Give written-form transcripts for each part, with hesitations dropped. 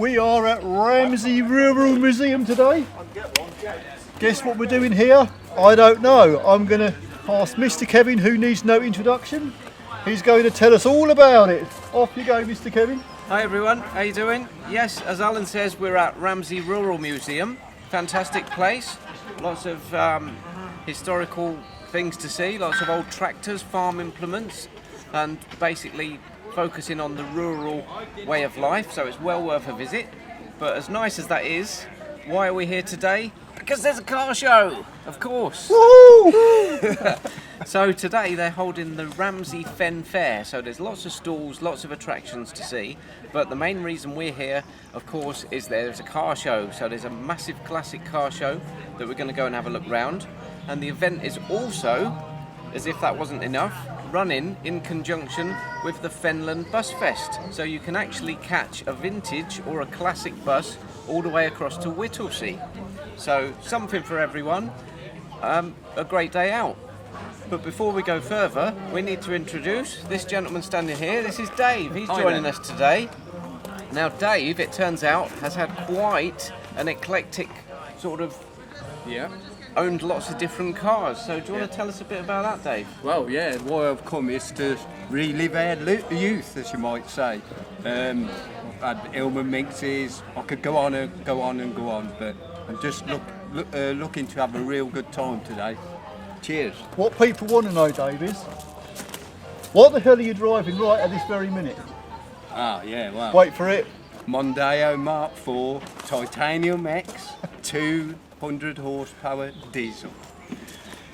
We are at Ramsey Rural Museum today. Guess what we're doing here? I don't know. I'm going to ask Mr. Kevin, who needs no introduction. He's going to tell us all about it. Off you go, Mr. Kevin. Hi everyone, how you doing? Yes, as Alan says, we're at Ramsey Rural Museum. Fantastic place. Lots of historical things to see, lots of old tractors, farm implements, and basically focusing on the rural way of life, so it's well worth a visit. But as nice as that is, why are we here today? Because there's a car show, of course. Woo! So today they're holding the Ramsey Fen Fair, so there's lots of stalls, lots of attractions to see, but the main reason we're here, of course, is there's a car show. So there's a massive classic car show that we're going to go and have a look round, and the event is also, as if that wasn't enough, running in conjunction with the Fenland Bus Fest. So you can actually catch a vintage or a classic bus all the way across to Whittlesea. So something for everyone, a great day out. But before we go further, we need to introduce this gentleman standing here. This is Dave. He's joining us today. Now Dave, it turns out, has had quite an eclectic sort of owned lots of different cars. So do you want to tell us a bit about that, Dave? Well, yeah, why I've come is to relive our youth, as you might say. I've had Ilman Minxes. I could go on and go on, but I'm just looking to have a real good time today. Cheers. What people want to know, Dave, is what the hell are you driving right at this very minute? Ah, yeah, well. Wait for it. Mondeo Mark IV Titanium X 200 horsepower diesel.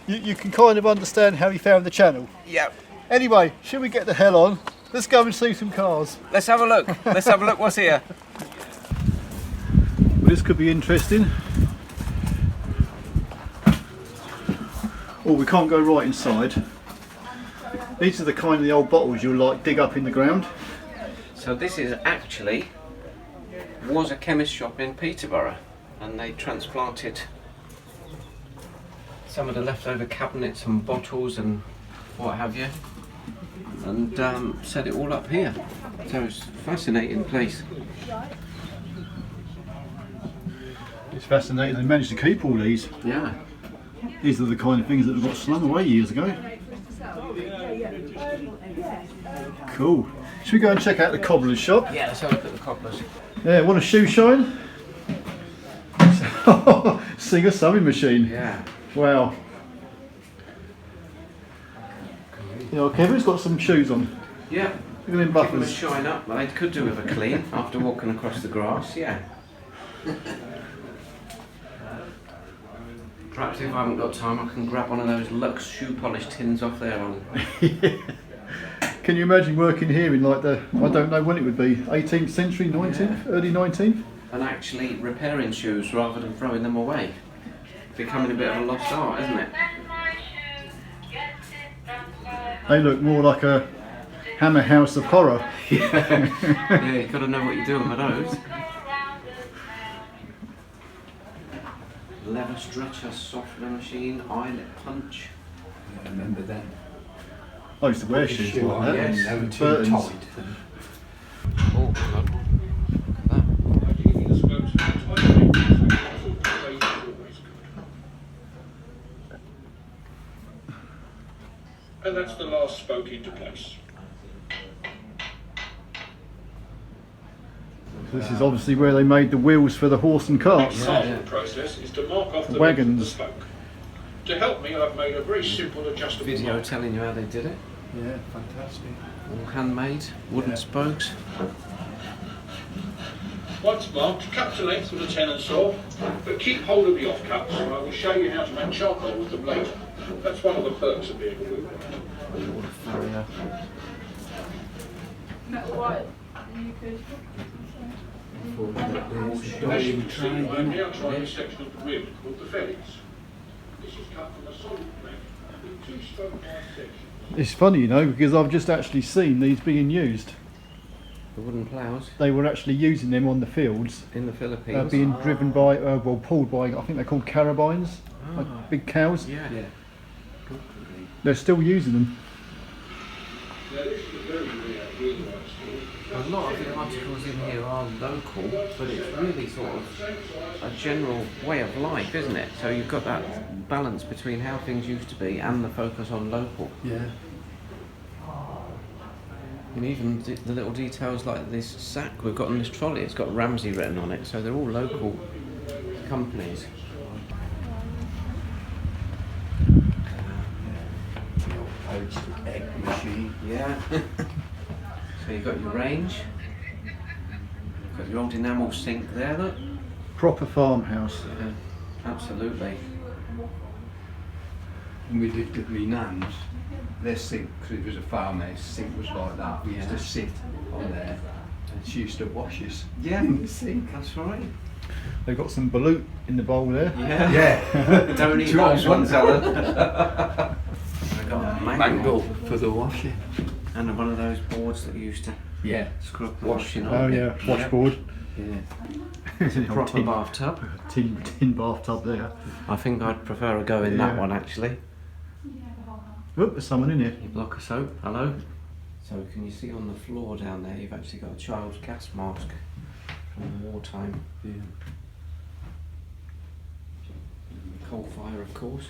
You can kind of understand how he found the channel. Yeah. Anyway, should we get the hell on? Let's go and see some cars. Let's have a look. Let's have a look what's here. Well, this could be interesting. Oh, we can't go right inside. These are the kind of the old bottles you'll like dig up in the ground. So this is actually was a chemist shop in Peterborough, and they transplanted some of the leftover cabinets and bottles and what have you, and set it all up here. So it's a fascinating place. It's fascinating they managed to keep all these. Yeah. These are the kind of things that got slung away years ago. Cool. Should we go and check out the cobbler's shop? Yeah, let's have a look at the cobblers. Yeah, want a shoe shine? Singer sewing machine. Yeah. Wow. You know, Kevin's got some shoes on. Yeah. Look at them Give them a buffers. shine up. Well, they could do with a clean after walking across the grass. Yeah. Perhaps if I haven't got time, I can grab one of those Lux shoe polish tins off there. Can you imagine working here in like the, I don't know when it would be, 18th century, 19th, early 19th? And actually repairing shoes rather than throwing them away. Becoming a bit of a lost art, isn't it? They look more like a Hammer House of Horror. Yeah, you've got to know what you're doing with those. Leather stretcher, softener machine, eyelet punch. I remember that. I used to wear shoes like that. Yes. They were too Burtons. tight. Oh, God. And that's the last spoke into place. This is obviously where they made the wheels for the horse and carts. The sample process is to mark off the Wagons. length of the spoke. To help me, I've made a very simple adjustable Video mark. telling you how they did it. Yeah, fantastic. All handmade, wooden spokes. Once marked, cut to length with a tenon saw, but keep hold of the offcuts, and I will show you how to make charcoal with them later. That's one of the perks of being a wheel. Water farrier. As you can see, I'm now trying a section of the wheel called the fellies. This is cut from a solid plank with two stroke wide sections. It's funny, you know, because I've just actually seen these being used. The wooden ploughs They were actually using them on the fields, in the Philippines. being driven by, well, pulled by, I think they're called carabines, like big cows. Yeah. They're still using them. Now this is a very rare wheelwright stool. A lot of the articles in here are local, but it's really sort of a general way of life, isn't it? So you've got that balance between how things used to be and the focus on local. Yeah. And even the little details like this sack we've got on this trolley, it's got Ramsey written on it, so they're all local companies. Poached egg machine. Yeah. So you've got your range, you've got your old enamel sink there, look. Proper farmhouse. Yeah, absolutely. And we did with me nan's, their sink, because it was a farmhouse, sink was like that. We used to sit on there and she used to wash us in the sink. That's right. They've got some balut in the bowl there. Yeah. Yeah. Don't eat those ones, Alan. I got a Mangle for the washing. and one of those boards that you used to scrub the washing on. Oh yeah, washboard. Yeah. It's a Proper bathtub. tin bathtub there. I think I'd prefer a go in that Yeah. one actually. Oop, there's someone in here. Your block of soap, hello. So can you see on the floor down there you've actually got a child's gas mask from wartime. Yeah. Coal fire of course.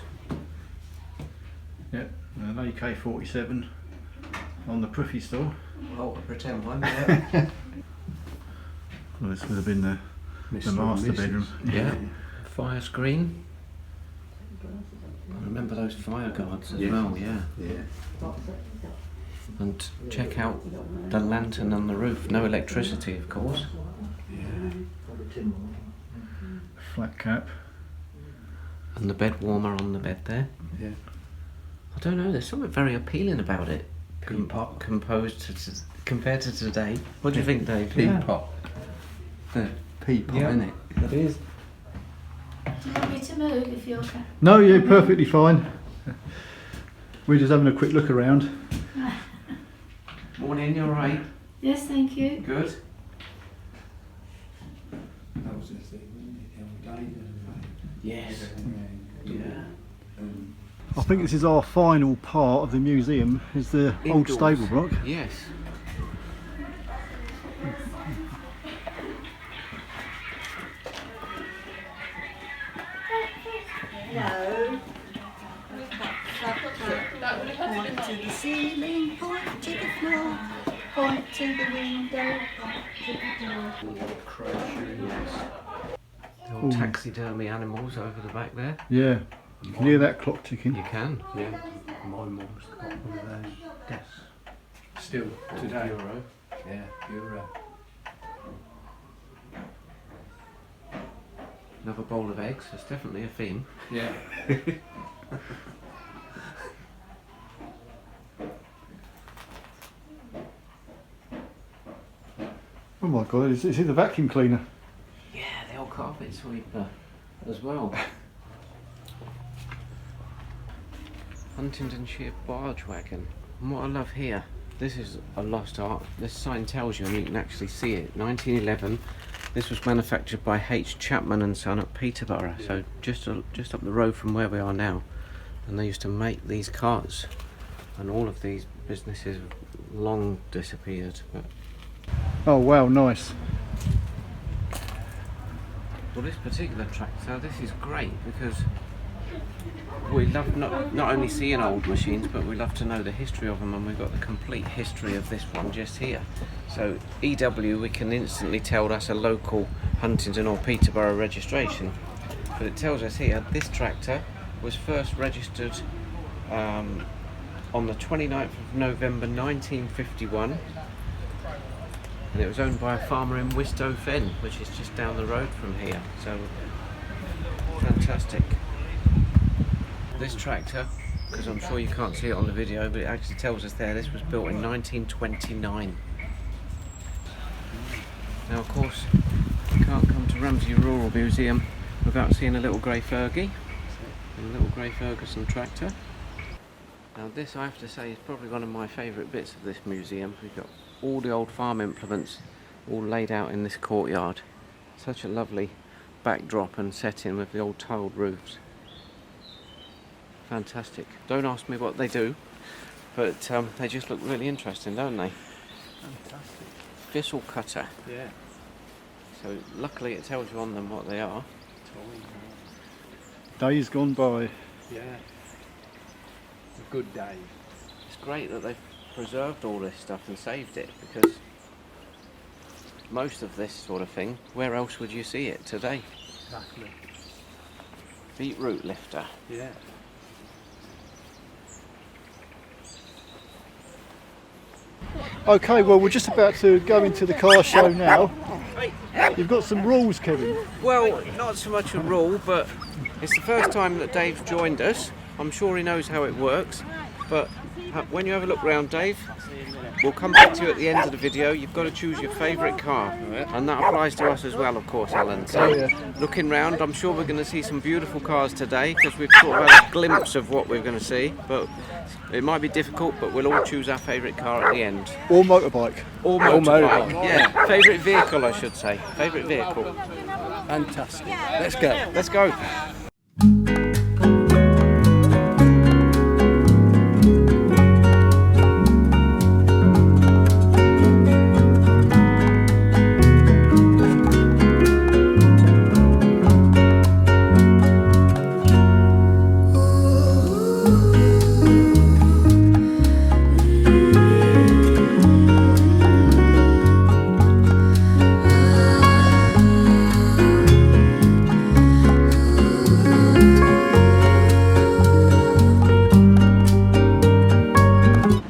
Yep, an AK-47 on the Priffy store. Oh, a pretend one, yeah. Well, this would have been the Mr. master and Mrs. bedroom. Yeah. Fire screen. I remember those fire guards as well, yeah. Yeah. And check out the lantern on the roof. No electricity, of course. Flat cap. And the bed warmer on the bed there. Yeah. I don't know, there's something very appealing about it. Composed compared to today. What do you think, Dave? Peapot. The peapot, Yeah. innit? It is. Do you want me to move if you're okay? No, you're perfectly fine. We're just having a quick look around. Morning, you alright? Yes, thank you. Good. That was the thing, the old days, Yes. Yeah. I think this is our final part of the museum, is the old Indoors. stable block. Yes. No. Point to the ceiling, point to the floor, point to the window, point to the door. The old taxidermy animals over the back there. Yeah, you can hear that clock ticking. You can. Yeah. My mum's got one of those desks. Still today. Bureau. Yeah, bureau. Another bowl of eggs. That's definitely a theme. Yeah. Oh my god, is it the vacuum cleaner? Yeah, the old carpet sweeper as well. Huntingdonshire barge wagon. And what I love here, this is a lost art. This sign tells you, and you can actually see it. 1911. This was manufactured by H. Chapman and Son at Peterborough, so just up the road from where we are now. And they used to make these carts, and all of these businesses have long disappeared. But Oh wow, nice. well, this particular tractor, this is great because we love not only seeing old machines, but we love to know the history of them, and we've got the complete history of this one just here. So EW, we can instantly tell that's a local Huntingdon or Peterborough registration, but it tells us here this tractor was first registered on the 29th of November 1951, and it was owned by a farmer in Wistow Fen, which is just down the road from here. So fantastic. This tractor, because I'm sure you can't see it on the video, but it actually tells us there this was built in 1929. Now of course you can't come to Ramsey Rural Museum without seeing a little grey Fergie and a little grey Ferguson tractor. Now this, I have to say, is probably one of my favourite bits of this museum. We've got all the old farm implements all laid out in this courtyard. Such a lovely backdrop and setting with the old tiled roofs. Fantastic. Don't ask me what they do, but they just look really interesting, don't they? Fantastic. Thistle Cutter. Yeah. So luckily it tells you on them what they are. Days gone by. Yeah. A good day. It's great that they've preserved all this stuff and saved it, because most of this sort of thing, where else would you see it today? Exactly. Beetroot lifter. Yeah. Okay, well we're just about to go into the car show now. You've got some rules, Kevin. Well, not so much a rule, but it's the first time that Dave's joined us. I'm sure he knows how it works, but when you have a look round, Dave, we'll come back to you at the end of the video. You've got to choose your favourite car, and that applies to us as well, of course, Alan. So, looking round, I'm sure we're going to see some beautiful cars today, because we've sort of had a glimpse of what we're going to see, but it might be difficult, but we'll all choose our favourite car at the end. Or motorbike. Or motorbike. Yeah, favourite vehicle, I should say. Favourite vehicle. Fantastic. Let's go. Let's go.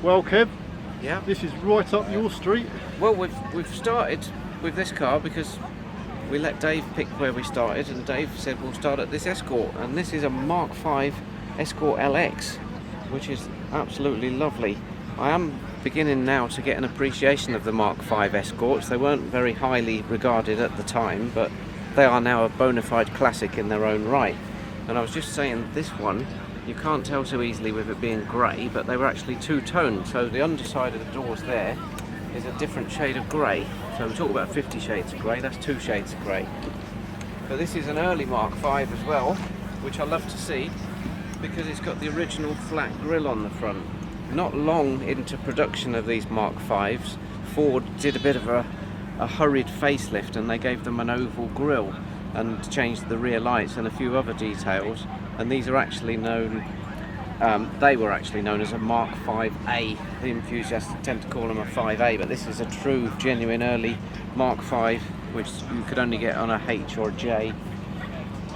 Well, Kev, Yeah. this is right up your street. Well, we've started with this car because we let Dave pick where we started, and Dave said we'll start at this Escort, and this is a Mark V Escort LX, which is absolutely lovely. I am beginning now to get an appreciation of the Mark V Escorts. They weren't very highly regarded at the time, but they are now a bona fide classic in their own right. And I was just saying, this one, you can't tell so easily with it being grey, but they were actually two-toned, so the underside of the doors there is a different shade of grey. So we talk about 50 shades of grey, that's 2 shades of grey. But this is an early Mark V as well, which I love to see, because it's got the original flat grille on the front. Not long into production of these Mark Vs, Ford did a bit of a hurried facelift, and they gave them an oval grille and changed the rear lights and a few other details. And these are actually known, they were actually known as a Mark 5A. The enthusiasts tend to call them a 5A, but this is a true, genuine early Mark 5, which you could only get on a H or a J.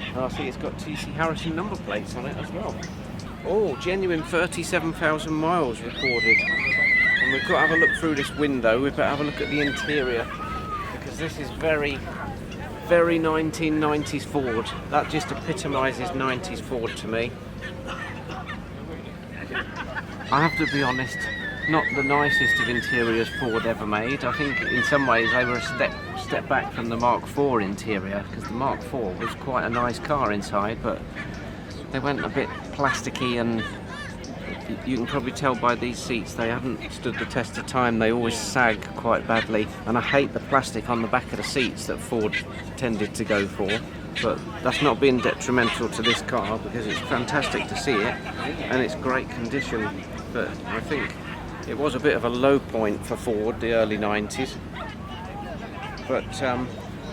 And I see it's got TC Harrison number plates on it as well. Oh, genuine 37,000 miles recorded. And we've got to have a look through this window. We've got to have a look at the interior, because this is very 1990s Ford. That just epitomises 90s Ford to me. I have to be honest, not the nicest of interiors Ford ever made. I think in some ways they were a step back from the Mark IV interior, because the Mark IV was quite a nice car inside, but they went a bit plasticky, and you can probably tell by these seats they haven't stood the test of time. They always sag quite badly, and I hate the plastic on the back of the seats that Ford tended to go for, but that's not been detrimental to this car, because it's fantastic to see it and it's great condition. But I think it was a bit of a low point for Ford, the early 90s. But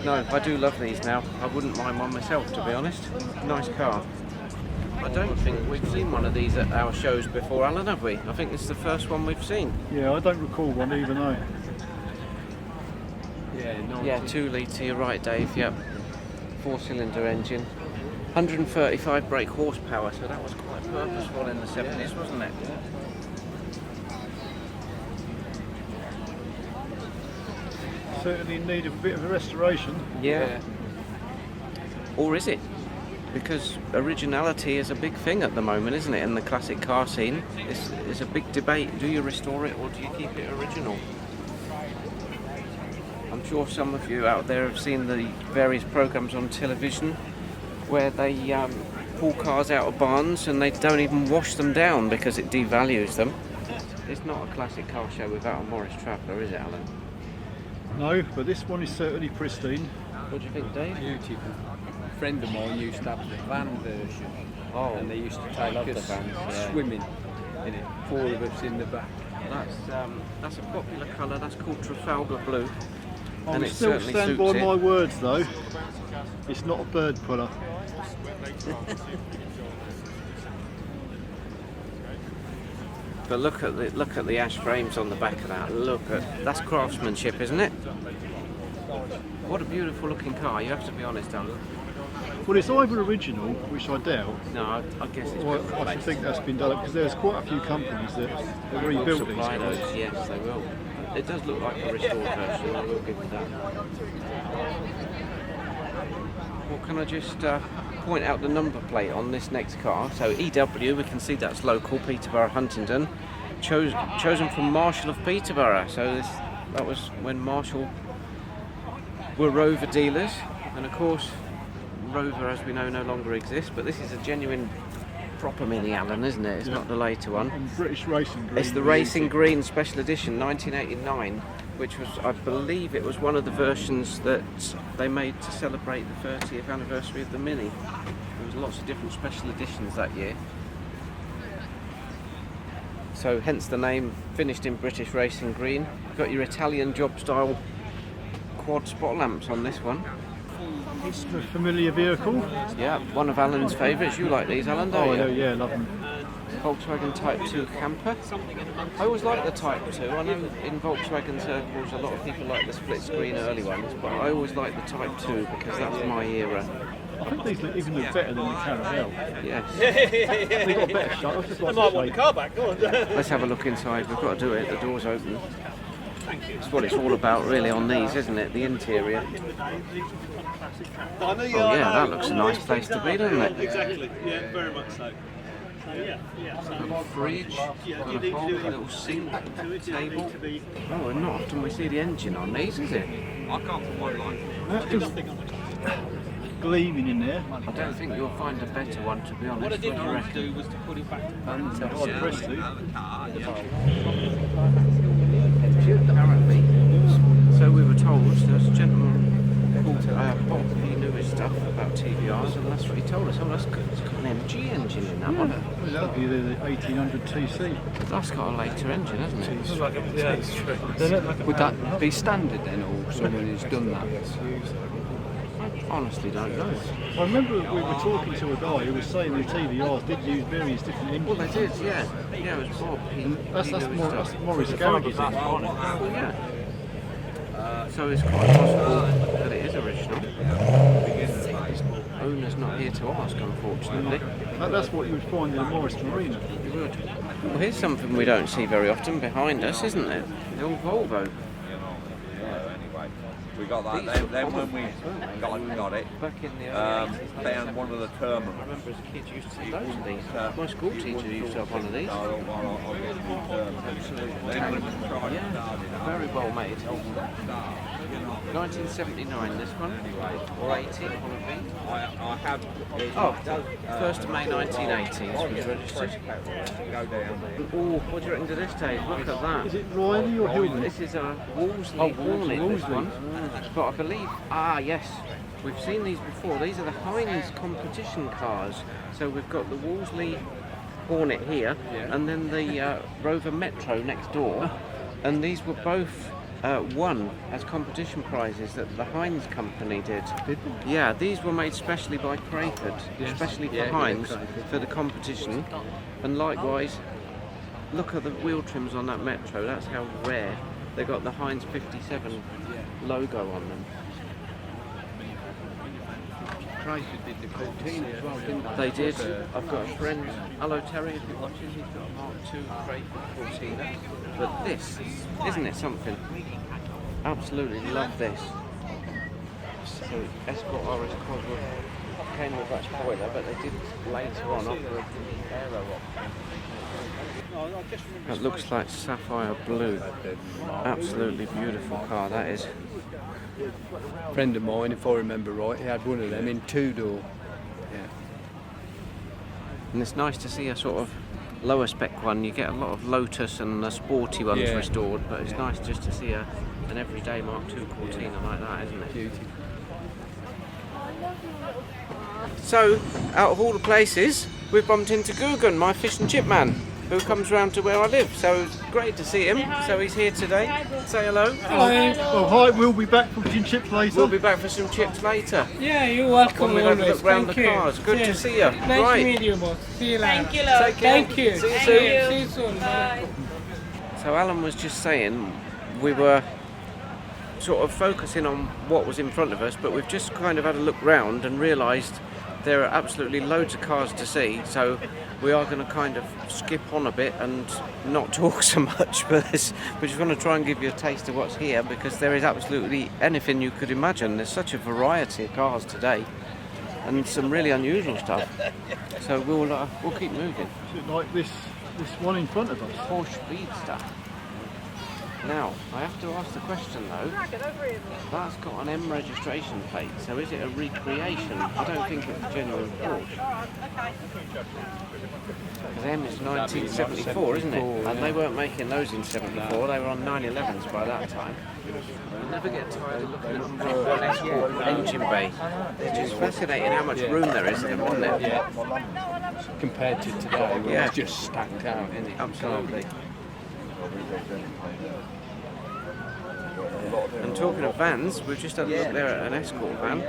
no, I do love these now. I wouldn't mind one myself, to be honest. Nice car. I don't think we've seen one of these at our shows before, Alan, have we? I think this is the first one we've seen. Yeah, I don't recall one either, no. Yeah, 2 litre, you're right, Dave, yep. 4-cylinder engine. 135 brake horsepower, so that was quite purposeful in the 70s, wasn't it? Certainly in need of a bit of a restoration. Yeah. Or is it? Because originality is a big thing at the moment, isn't it, in the classic car scene? It's a big debate. Do you restore it or do you keep it original? I'm sure some of you out there have seen the various programmes on television where they pull cars out of barns and they don't even wash them down because it devalues them. It's not a classic car show without a Morris Traveller, is it, Alan? No, but this one is certainly pristine. What do you think, Dave? beautiful. A friend of mine used to have the van version, Oh, and they used to I take love the us vans, yeah. swimming in it, 4 of us in the back. That's a popular colour. That's called Trafalgar blue. I And will it still certainly stand suits by it. my words though. It's not a bird puller. But look at the ash frames on the back of that. That's craftsmanship, isn't it? What a beautiful looking car. You have to be honest, Alan. Well, it's either original, which I doubt, No, I guess it's or been I replaced. should think that's been done because there's quite a few companies that rebuilt these Supply cars. those, yes, they will. It does look like a restored version. I will give you that. Well, can I just point out the number plate on this next car? So EW, we can see that's local, Peterborough, Huntingdon. Chosen from Marshall of Peterborough. So that was when Marshall were Rover dealers, and of course Rover, as we know, no longer exists. But this is a genuine, proper Mini Alan, isn't it? It's not the later one. And British Racing Green. It's the Racing Green Special Edition 1989, which was, I believe, it was one of the versions that they made to celebrate the 30th anniversary of the Mini. There was lots of different special editions that year. So hence the name, finished in British Racing Green. You've got your Italian job style quad spot lamps on this one. It's a familiar vehicle. Yeah, one of Alan's favourites. You like these, Alan, don't you? Yeah, love them. Volkswagen Type 2 camper. I always like the Type 2. I know in Volkswagen circles a lot of people like the split screen early ones, but I always like the Type 2 because that's my era. I think these look even look better than the Caravelle. Yes. They've got a better shot. I just like the shape. Let's have a look inside. We've got to do it. The door's open. That's what it's all about really on these, isn't it? The interior. Oh yeah, that looks a nice place to be, doesn't it? Exactly, yeah, very much so. Got a fridge, got a whole little sink, table. Oh, and not often we see the engine on these, is it? I can't put one line. That's just gleaming in there. I don't think you'll find a better one, to be honest. What do you reckon? was to put it back. I'd press to. Apparently. So we were told there was a gentleman called Bob, he knew his stuff about TVRs, and that's what he told us. Oh, that's good. It's got an MG engine in that one. Well, that'll be the 1800 TC. That's got a later engine, hasn't it? Yeah, it's true. Would that be standard then, or someone who's done that? I honestly don't know. I remember we were talking to a guy who was saying the TVRs did use various different engines. Well, they did, yeah. Yeah, it was Bob. That's knew his Morris, stuff. Morris Garage's engine. Well, yeah. So it's quite possible that it is original. Owner's not here to ask, unfortunately. That's what you would find in a Morris Marina. You would. Well, here's something we don't see very often behind us, isn't it? The old Volvo. We got that. Then when we got it, Back in the early 80s, they found one of the terminals. I remember as a kid you used to see loads of these. My school teacher used to have one of these. Yeah, very well made. 1979 this one, or 80 on a V. I have. Oh, 1st of May 1980 this was registered. Go down. Oh, what do you reckon to this, Dave? Look at that. Is it Riley or Hillman? This is a Wolseley Hornet, this one. But I believe, yes, we've seen these before. These are the Heinz competition cars. So we've got the Wolseley Hornet here, and then the Rover Metro next door. And these were both won as competition prizes that the Heinz company did. Yeah, these were made specially by Crayford, especially for Heinz, for the competition. And likewise, look at the wheel trims on that Metro, that's how rare. They got the Heinz 57 logo on them. Crayford did the 14 as well, didn't They they? did. I've got a friend, hello Terry, if you're watching, he's got a Mark II Crayford 14. But this, isn't it something? Absolutely love this. So Escort RS Cosworth came with that spoiler, but they did later on offer a aero option. That looks like sapphire blue. Absolutely beautiful car that is. A friend of mine, if I remember right, he had one of them in two-door. Yeah. And it's nice to see a sort of lower spec one. You get a lot of Lotus and the sporty ones restored, but it's nice just to see an everyday Mark II Cortina like that, isn't it? Beauty. So, out of all the places, we've bumped into Guggen, my fish and chip man. who comes round to where I live. So it's great to see him. So he's here today. Say hello. Well, hi, we'll be back for fish and chips later. We'll be back for some chips later. Yeah, you're welcome. When we've had a Always. look round Thank the you. cars. Good to Cheers. see you. Nice Right. to meet you, boss. See you later. Thank you, love. Take care. Thank you. See you Thank soon. you. See you soon. Bye. So Alan was just saying we were sort of focusing on what was in front of us, but we've just kind of had a look round and realised there are absolutely loads of cars to see, so we are going to kind of skip on a bit and not talk so much, but we're just going to try and give you a taste of what's here, because there is absolutely anything you could imagine. There's such a variety of cars today and some really unusual stuff, so we'll keep moving. Like this one in front of us. Porsche Speedster. Now, I have to ask the question though, that's got an M registration plate, so is it a recreation? I don't think it's a genuine Porsche. Because M is 1974, isn't it? And they weren't making those in 74, they were on 911s by that time. You never get tired of looking at them from an S4 engine bay. It's just fascinating how much room there is in them, isn't it? Yeah. Compared to today, where Yeah. it's just stacked out, isn't it? Absolutely. And talking of vans, we've just had a look there at an Escort van.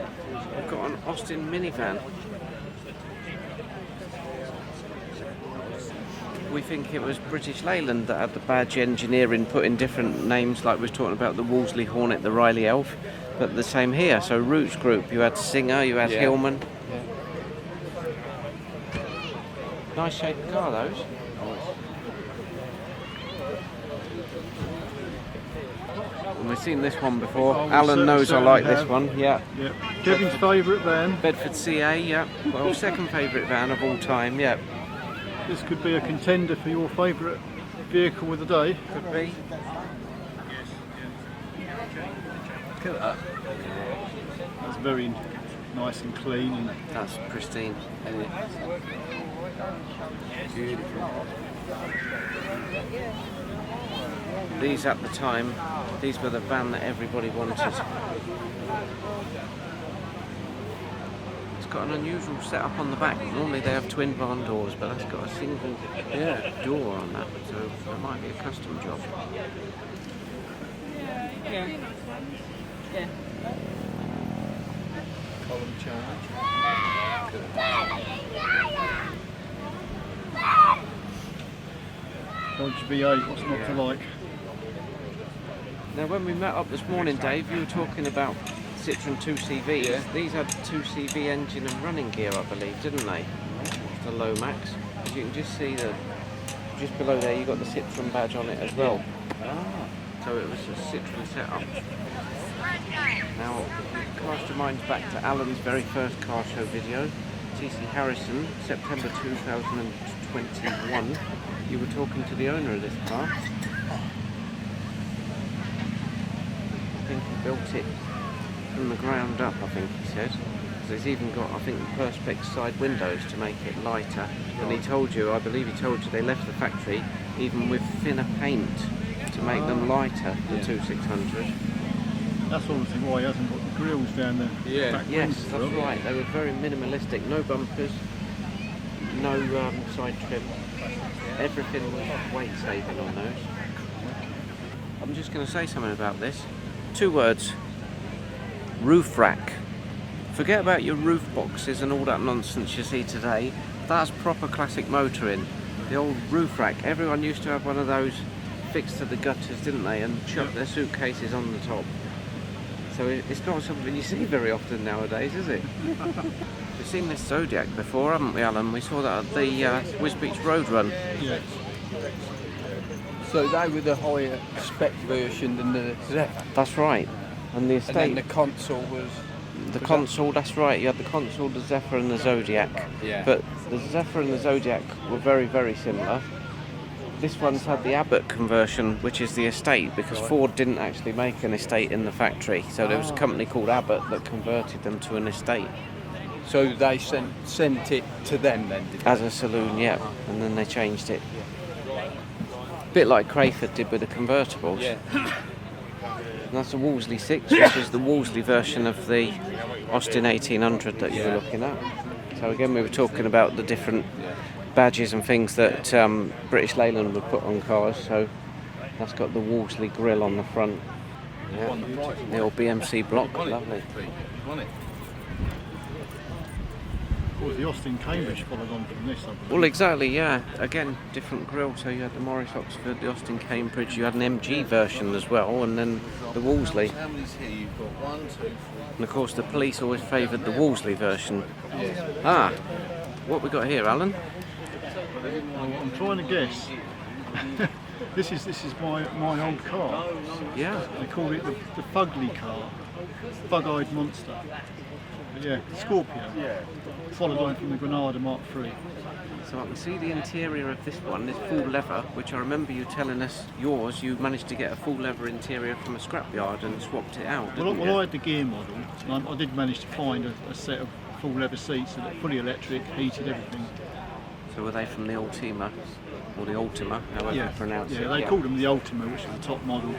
We've got an Austin minivan. We think it was British Leyland that had the badge engineering put in different names, like we was talking about the Wolseley Hornet, the Riley Elf, but the same here. So Roots Group, you had Singer, you had Yeah. Hillman. Yeah. Nice shaped car, those. And we've seen this one before. Oh, we Alan knows I certainly like this have. one. Yeah. Yeah. Kevin's favourite van. Bedford CA. Yeah. Well, second favourite van of all time. Yeah. This could be a contender for your favourite vehicle of the day. Could be. Look at that. That's very nice and clean. And That's pristine. Isn't it? These at the time, these were the van that everybody wanted. It's got an unusual setup on the back. Normally they have twin barn doors, but that's got a single door on that, so that might be a custom job. Yeah. Column charge. Dodge V8, what's not to like? Now, when we met up this morning, Dave, you were talking about Citroen 2CVs. Yeah. These had 2CV engine and running gear, I believe, didn't they? The Lomax. As you can just see, just below there, you got the Citroen badge on it as well. So it was a Citroen setup. Now, cast your minds back to Alan's very first car show video, TC Harrison, September 2021. You were talking to the owner of this car. I think he built it from the ground up, I think he said. So he's even got, I think, the Perspex side windows to make it lighter. And he told you, I believe he told you, they left the factory even with thinner paint to make them lighter, the 2600. That's obviously why he hasn't got the grills down there. Yeah. Back Yes, windows, that's well. right. They were very minimalistic. No bumpers, no side trim. Everything was weight saving on those. I'm just going to say something about this. 2 words. Roof rack. Forget about your roof boxes and all that nonsense you see today. That's proper classic motoring. The old roof rack. Everyone used to have one of those fixed to the gutters, didn't they? And chuck their suitcases on the top. So it's not something you see very often nowadays, is it? We've seen this Zodiac before, haven't we, Alan? We saw that at the Wisbeach Road Run. Yes. So they were the higher spec version than the Zephyr. That's right. And the And then estate, the console was... the console, that's right. You had the console, the Zephyr and the Zodiac. Yeah. But the Zephyr and the Zodiac were very, very similar. This one's had the Abbott conversion, which is the estate, because Ford didn't actually make an estate in the factory. So there was a company called Abbott that converted them to an estate. So they sent it to them then, did they? As a saloon, yeah. And then they changed it. Bit like Crayford did with the convertibles. Yeah. And that's the Wolseley 6, which is the Wolseley version of the Austin 1800 that you were looking at. So again, we were talking about the different badges and things that British Leyland would put on cars. So that's got the Wolseley grill on the front. Yeah, the old BMC block, lovely. Well, the Austin Cambridge followed on from this, I believe. Well, exactly, yeah. Again, different grill. So you had the Morris Oxford, the Austin Cambridge, you had an MG version as well, and then the Wolseley. And of course, the police always favoured the Wolseley version. Ah, what we got here, Alan? I'm trying to guess. This is my old car. Yeah. They call it the Fugly car, Bug-Eyed Monster. But yeah, Scorpio. Followed on from the Granada Mark III. So I can see the interior of this one is full leather, which I remember you telling us yours. You managed to get a full leather interior from a scrapyard and swapped it out. Well, I had the gear model, and I did manage to find a set of full leather seats that are fully electric, heated, everything. So were they from the Ultima, or the Ultima, however you pronounce it? Yeah, they called them the Ultima, which is the top model.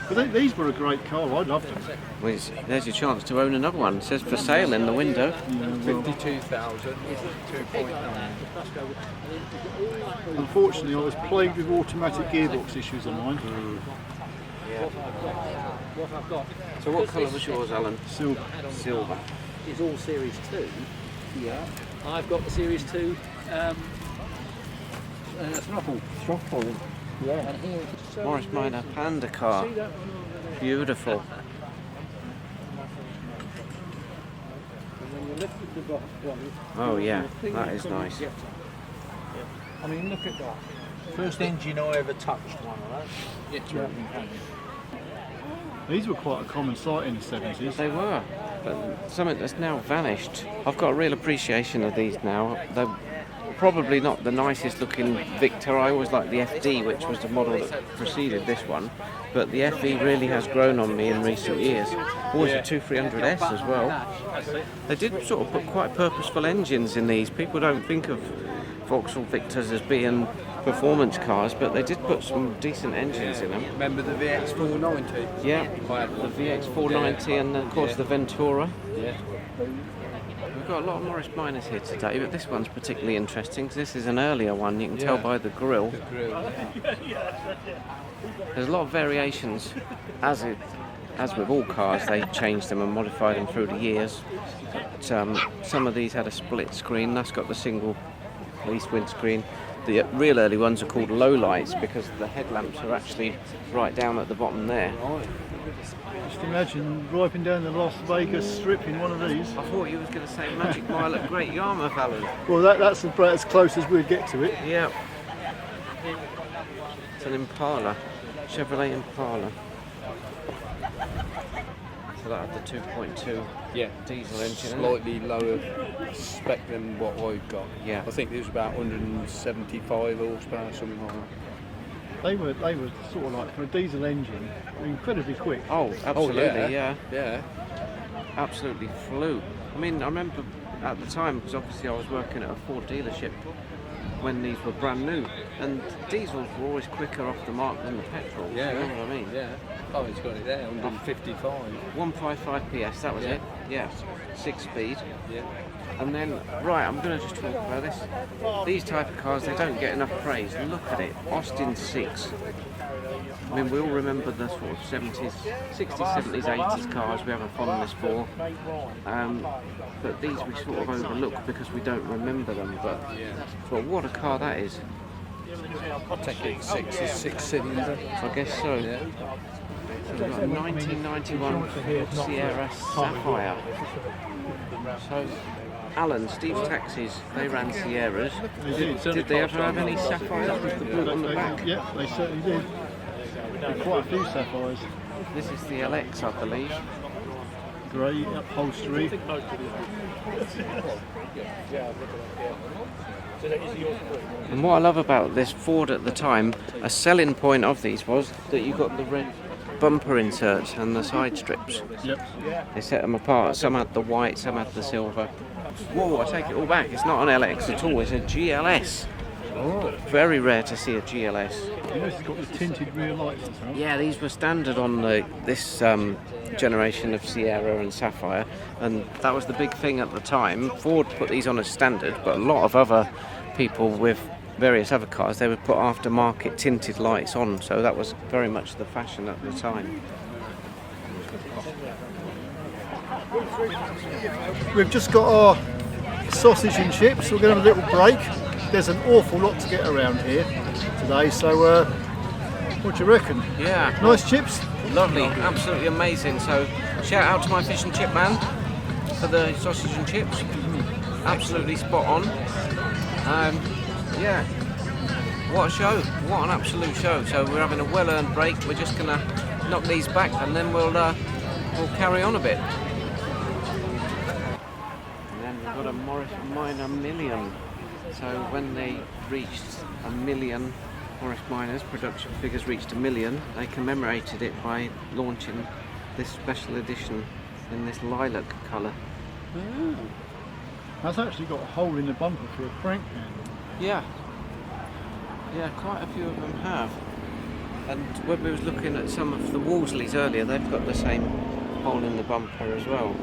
But these were a great car, I loved them. Well, there's your chance to own another one. It says for sale in the window. 52,000, 2.9. Unfortunately, I was plagued with automatic gearbox issues on mine. So what colour was yours, Alan? Silver. Silver. Is all Series 2. Yeah. I've got the Series 2 throttle. Yeah. And here, Morris Minor Panda car. Beautiful. Oh yeah, that is nice. I mean, look at that. First engine I ever touched one of those. These were quite a common sight in the 70s. They were, but something that's now vanished. I've got a real appreciation of these now. They're probably not the nicest looking Victor. I always liked the FD, which was the model that preceded this one, but the FE really has grown on me in recent years. Always a 2300S as well. They did sort of put quite purposeful engines in these. People don't think of Vauxhall Victors as being performance cars, but they did put some decent engines in them. Remember the VX490? Yeah, the VX490 and of course the Ventura. Yeah. We've got a lot of Morris Minors here today, but this one's particularly interesting because this is an earlier one. You can tell by the grille. There's a lot of variations. As with all cars, they changed them and modified them through the years. But, some of these had a split screen. That's got the single police windscreen. The real early ones are called low lights because the headlamps are actually right down at the bottom there. Just imagine driving down the Las Vegas Strip in one of these. I thought you was going to say Magic Mile at Great Yarmouth, Alan. Well, that's about as close as we'd get to it. Yeah. It's an Impala, Chevrolet Impala. So that had the 2.2 diesel engine. Slightly lower spec than what I've got. Yeah. I think it was about 175 horsepower, something like that. They were sort of like, for a diesel engine, incredibly quick. Oh, absolutely, yeah. Yeah. Absolutely flew. I mean, I remember at the time, because obviously I was working at a Ford dealership when these were brand new, and diesels were always quicker off the mark than the petrol. Yeah. You know what I mean? Yeah. Oh, it's got it there, 155. 155 PS, that was it. Yeah. 6-speed. Yeah. And then, right, I'm going to just talk about this. These type of cars, they don't get enough praise. Look at it, Austin 6. I mean, we all remember the sort of 70s, 60s, 70s, 80s cars we have a fondness for. But these we sort of overlook because we don't remember them. But what a car that is. I take it 6 cylinder. I guess so. Yeah. So we've got a 1991 Sierra Sapphire. So, Alan, Steve's Taxis, they ran Sierras. Did they ever have any Sapphires with the boot on the back? Yeah, they certainly did. Quite a few Sapphires. This is the LX, I believe. Grey upholstery. And what I love about this Ford at the time, a selling point of these was that you got the red bumper inserts and the side strips. Yep. They set them apart. Some had the white, some had the silver. Whoa, I take it all back. It's not an LX at all, it's a GLS. Oh. Very rare to see a GLS. You know, it's got the tinted rear lights as well. Yeah, these were standard on this generation of Sierra and Sapphire, and that was the big thing at the time. Ford put these on as standard, but a lot of other people with various other cars, they would put aftermarket tinted lights on, so that was very much the fashion at the time. We've just got our sausage and chips. We're going to have a little break. There's an awful lot to get around here today, so what do you reckon? Yeah. Nice chips? Lovely, absolutely amazing. So shout out to my fish and chip man for the sausage and chips. Absolutely spot on. Yeah, what a show, what an absolute show. So we're having a well-earned break. We're just gonna knock these back and then we'll carry on a bit. And then we've got a Morris Minor Million. So when they reached 1 million, Morris Minors production figures reached 1 million, they commemorated it by launching this special edition in this lilac colour. That's actually got a hole in the bumper for a crank handle. Yeah, quite a few of them have. And when we was looking at some of the Wolseleys earlier, they've got the same hole in the bumper as well.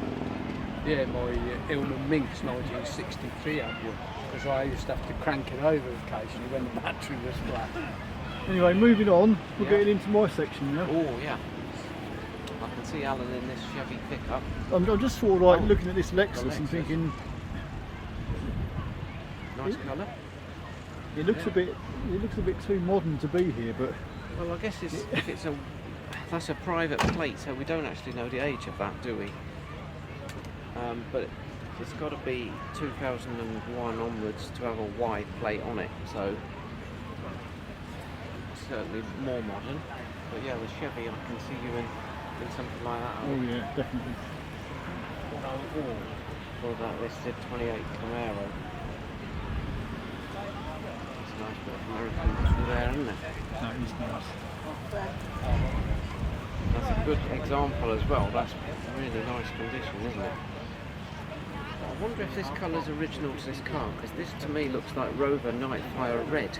Yeah, my Ilman Minx 1963 had one, because I used to have to crank it over occasionally when the battery was flat. Anyway, moving on, we're getting into my section now. Oh yeah. I can see Alan in this Chevy pickup. I'm just sort of like looking at this Lexus and thinking, nice colour. it looks a bit too modern to be here, but Well, I guess that's a private plate, so we don't actually know the age of that, do we? But it's got to be 2001 onwards to have a wide plate on it, so certainly more modern. But yeah, the Chevy, I can see you in something like that. oh yeah, definitely. Or that listed 28 Camaro. It's a nice bit of American muscle there, isn't it? That is nice. That's a good example as well. That's really nice condition, isn't it? I wonder if this colour's original to this car, because this to me looks like Rover Nightfire Red,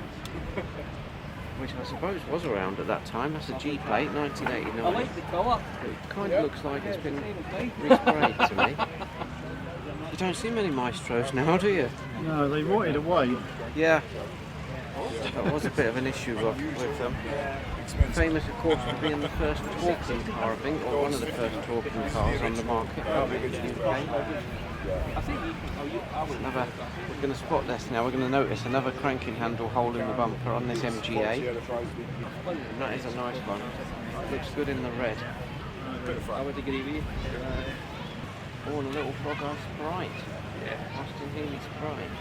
which I suppose was around at that time. That's a G plate, 1989. It kind of looks like it's been resprayed to me. You don't see many Maestros now, do you? No, they rotted away. Yeah. That was a bit of an issue with them. Famous, of course, for being the first talking car, I think, or one of the first talking cars on the market. We're going to spot this now. We're going to notice another cranking handle hole in the bumper on this MGA. And that is a nice one. Looks good in the red. Oh, and a little frog eye Sprite. Austin Healey Sprite.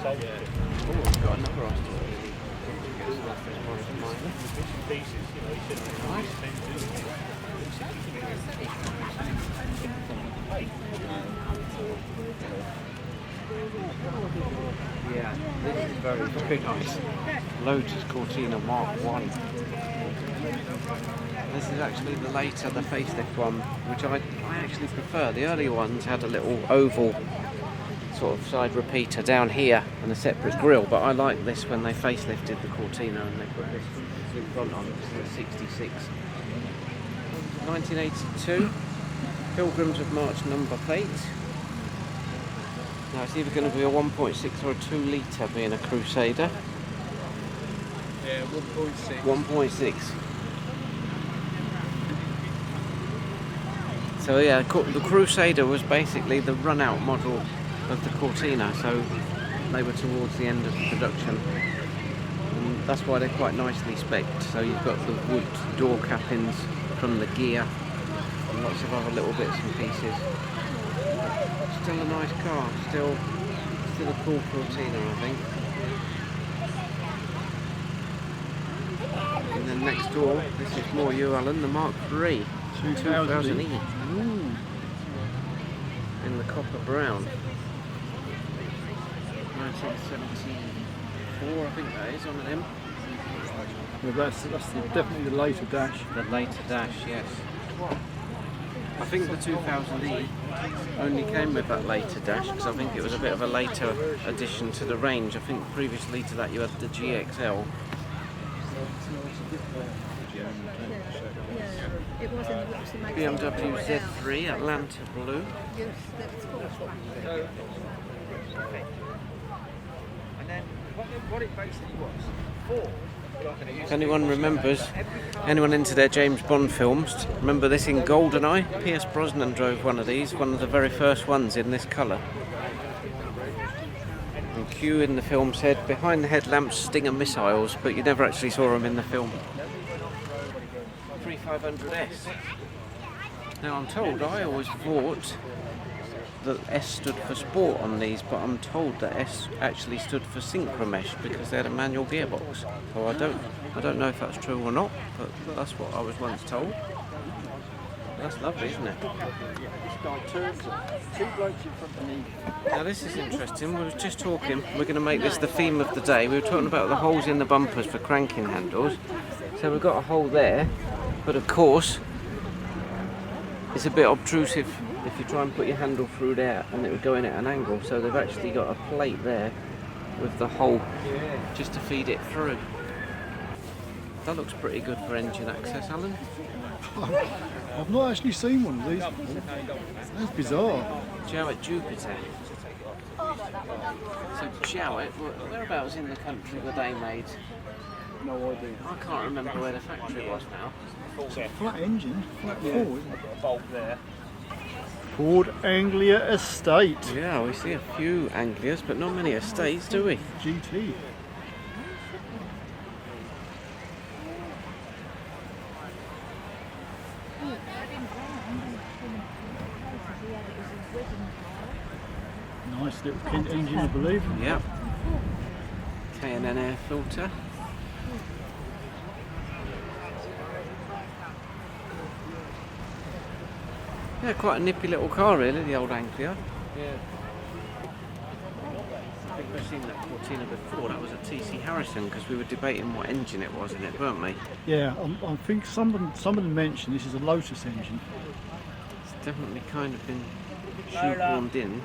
Oh, we've got another Austin Healey. Nice. Yeah, this is very nice. Lotus Cortina Mark 1. This is actually the later, the facelift one, which I actually prefer. The earlier ones had a little oval sort of side repeater down here and a separate grille, but I like this when they facelifted the Cortina and they put this front on. This is a 66. 1982, Pilgrims of March number plate. Now it's either going to be a 1.6 or a 2 litre being a Crusader. Yeah, 1.6. 1.6. So yeah, the Crusader was basically the run-out model of the Cortina, so they were towards the end of the production. And that's why they're quite nicely spec'd. So you've got the wood door cappings from the gear and lots of other little bits and pieces. Still a nice car, still a cool Cortina, I think. And then next door, this is more you, Alan, the Mark III 2000E. In the copper brown. 1974, I think that is on an M. Well, that's definitely the later dash. The later dash, yes. I think the 2000E only came with that later dash because I think it was a bit of a later addition to the range. I think previously to that you had the GXL, It was in the books that makes BMW Z3 Atlanta Blue. And then what it basically was, If anyone remembers, anyone into their James Bond films, remember this in GoldenEye? Pierce Brosnan drove one of these, one of the very first ones in this colour. And Q in the film said, behind the headlamps Stinger missiles, but you never actually saw them in the film. 3500S. Now I'm told, I always thought that S stood for sport on these, but I'm told that S actually stood for synchromesh because they had a manual gearbox. So I don't know if that's true or not, but that's what I was once told. That's lovely, isn't it? Now this is interesting. We were just talking, we're going to make this the theme of the day. We were talking about the holes in the bumpers for cranking handles. So we've got a hole there, but of course it's a bit obtrusive if you try and put your handle through there, and it would go in at an angle. So they've actually got a plate there with the hole just to feed it through. That looks pretty good for engine access, Alan. I've not actually seen one of these before. That's bizarre. Jowett Jupiter. So Jowett, whereabouts in the country were they made? No idea. I can't remember where the factory was now. Flat engine, flat forward. I've got a bolt there. Ford Anglia Estate. Yeah, we see a few Anglias, but not many estates, do we? GT. Nice little Kent engine, I believe. Yep. K&N air filter. Yeah, quite a nippy little car really, the old Anglia. Yeah. I think we've seen that Cortina before. That was a TC Harrison because we were debating what engine it was in it, weren't we? Yeah, I think someone mentioned this is a Lotus engine. It's definitely kind of been shoehorned in,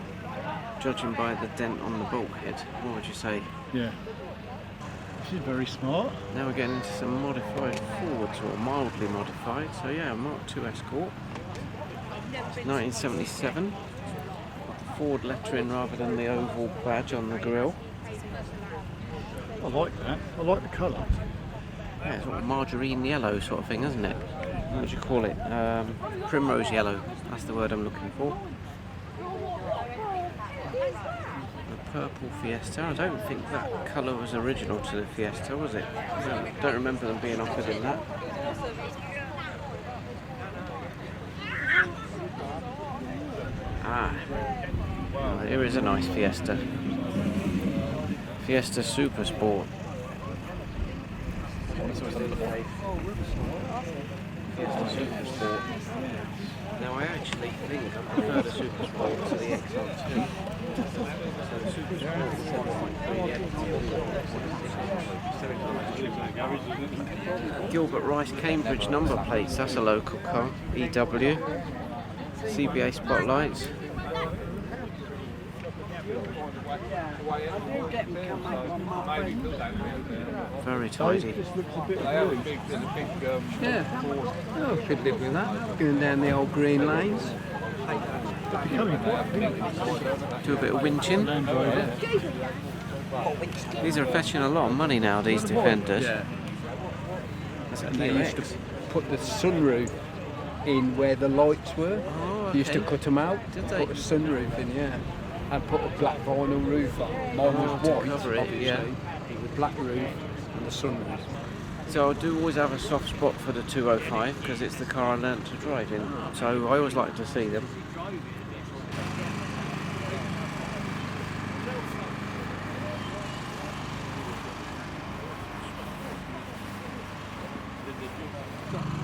judging by the dent on the bulkhead. What would you say? Yeah. This is very smart. Now we're getting into some modified Fords, or mildly modified. So yeah, Mark II Escort. 1977. Ford lettering rather than the oval badge on the grille. I like that. I like the colour. Yeah, it's sort of margarine yellow sort of thing, isn't it? What would you call it? Primrose yellow. That's the word I'm looking for. The purple Fiesta. I don't think that colour was original to the Fiesta, was it? I don't remember them being offered in that. Ah, oh, here is a nice Fiesta. Fiesta Super Sport. Fiesta Super Sport. Now I actually think I prefer the Super Sport to the XR2. So the Super Sport is Gilbert Rice Cambridge number plates, that's a local car. EW. CBA spotlights. Very tidy. This looks a bit blue. Yeah. Oh, could live with that. Going down the old green lanes. Becoming quite pink. Do a bit of winching. Land Rover. These are fetching a lot of money now, these Defenders. Yeah. That's a And they used to TRX. put the sunroof in where the lights were. Oh, They used to okay. cut them out, Did they? put a sunroof in, yeah. And put a black vinyl roof on. Mine was to white, cover it, obviously, yeah. with black roof and the sunroof. So I do always have a soft spot for the 205 because it's the car I learnt to drive in. So I always like to see them.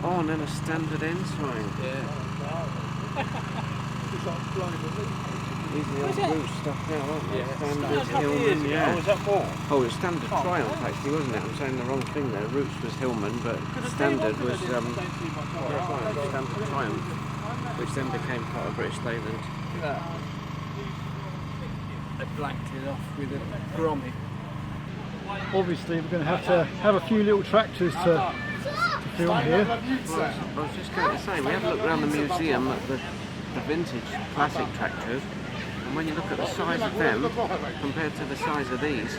Oh, and then a standard end sign. These are the old route stuff now, aren't they? Standard Hillman, yeah. Oh, is that more? Oh, it was Standard Triumph actually, wasn't it? I'm saying the wrong thing there. Roots was Hillman, but Standard was Standard Triumph, which then became part of British Leyland. They blacked it off with a grommet. obviously we're going to have a few little tractors to film here. Right. I was just going to say, we had a look around the museum at the vintage classic tractors, and when you look at the size of them compared to the size of these,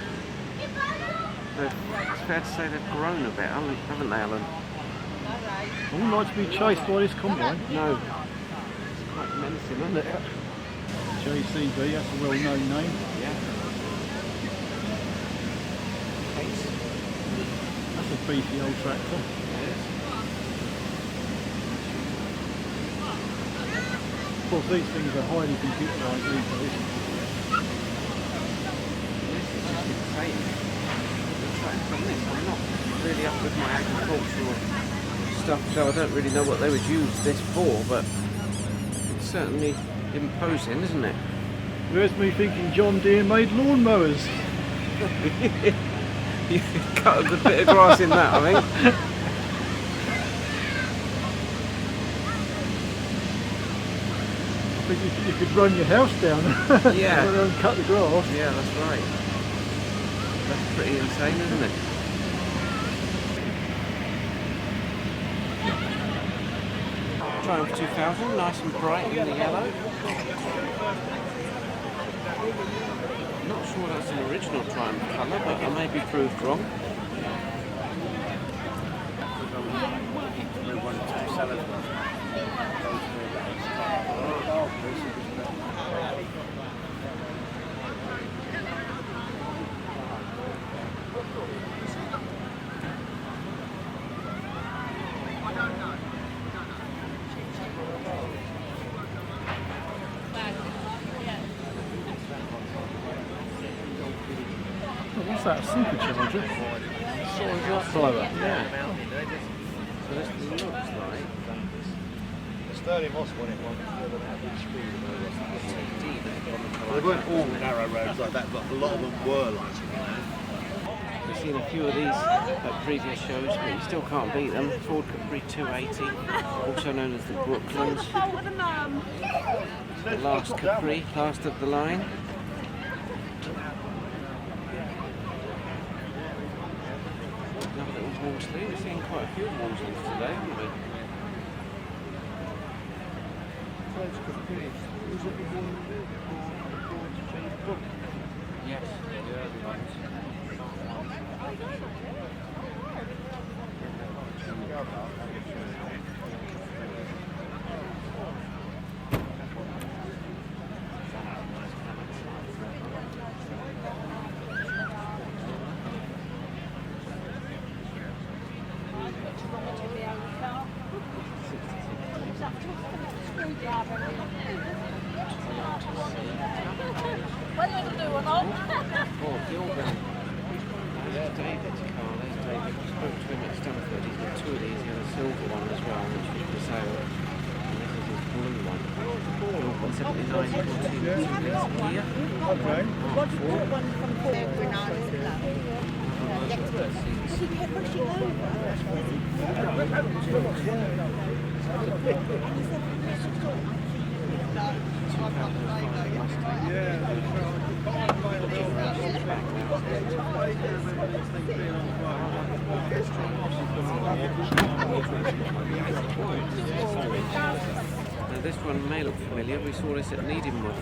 it's fair to say they've grown a bit, haven't they, Alan? I wouldn't like to be chased by this combine. No. It's quite menacing, isn't it? JCB, that's a well-known name. Yeah. That's a beefy old tractor. Of course, these things are highly computerised these days. I'm not really up with my agricultural stuff, so I don't really know what they would use this for, but it's certainly imposing, isn't it? There's me thinking John Deere made lawnmowers. You cut a good bit of grass in that, I think. I think you could run your house down Yeah. and cut the grass. Yeah, that's right. That's pretty insane, isn't it? Triumph 2000, nice and bright in the yellow. Not sure that's an original Triumph colour, but I may be proved wrong. What's that, a supercharger? Blower. Yeah. So this looks like Sterling Moss won it once. They weren't all narrow roads like that, but a lot of them were like that. we've seen a few of these at previous shows, but you still can't beat them. Ford Capri 280, also known as the Brooklands. The last Capri, last of the line. Another little Wolseley. We're seeing quite a few Wolsleys today, haven't we? Yes. Oh, Gilbert. There's David's car. There's David. We spoke to him at Stamford. He's got two of these. He had a silver one as well, which was for sale. And this is his blue one. Gilbert 79 here. Okay. Mark 4. Now this one may look familiar. We saw this at Needhamwood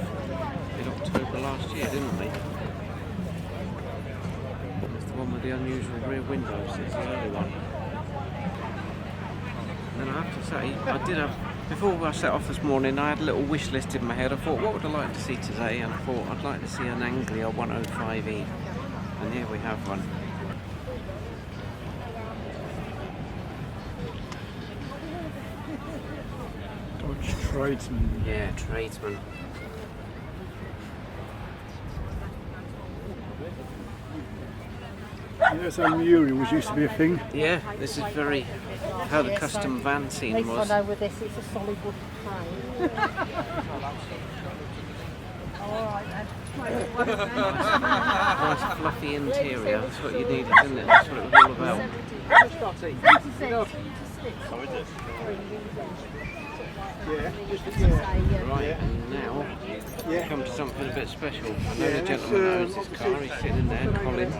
in October last year, didn't we? It's the one with the unusual rear windows. It's the early one. And I have to say, I did have, before I set off this morning, I had a little wish list in my head. I thought, what would I like to see today? And I thought, I'd like to see an Anglia 105E. And here we have one. Dodge Tradesman. Yeah, tradesman. Yeah, so murals used to be a thing. Yeah, this is very how the custom van scene was. I know with this, it's a solid wood frame. All right then. Nice fluffy interior. That's what you needed, isn't it? That's what it was all about. Right, and now we come to something a bit special. I know the gentleman who owns this car, he's sitting in there, Colin.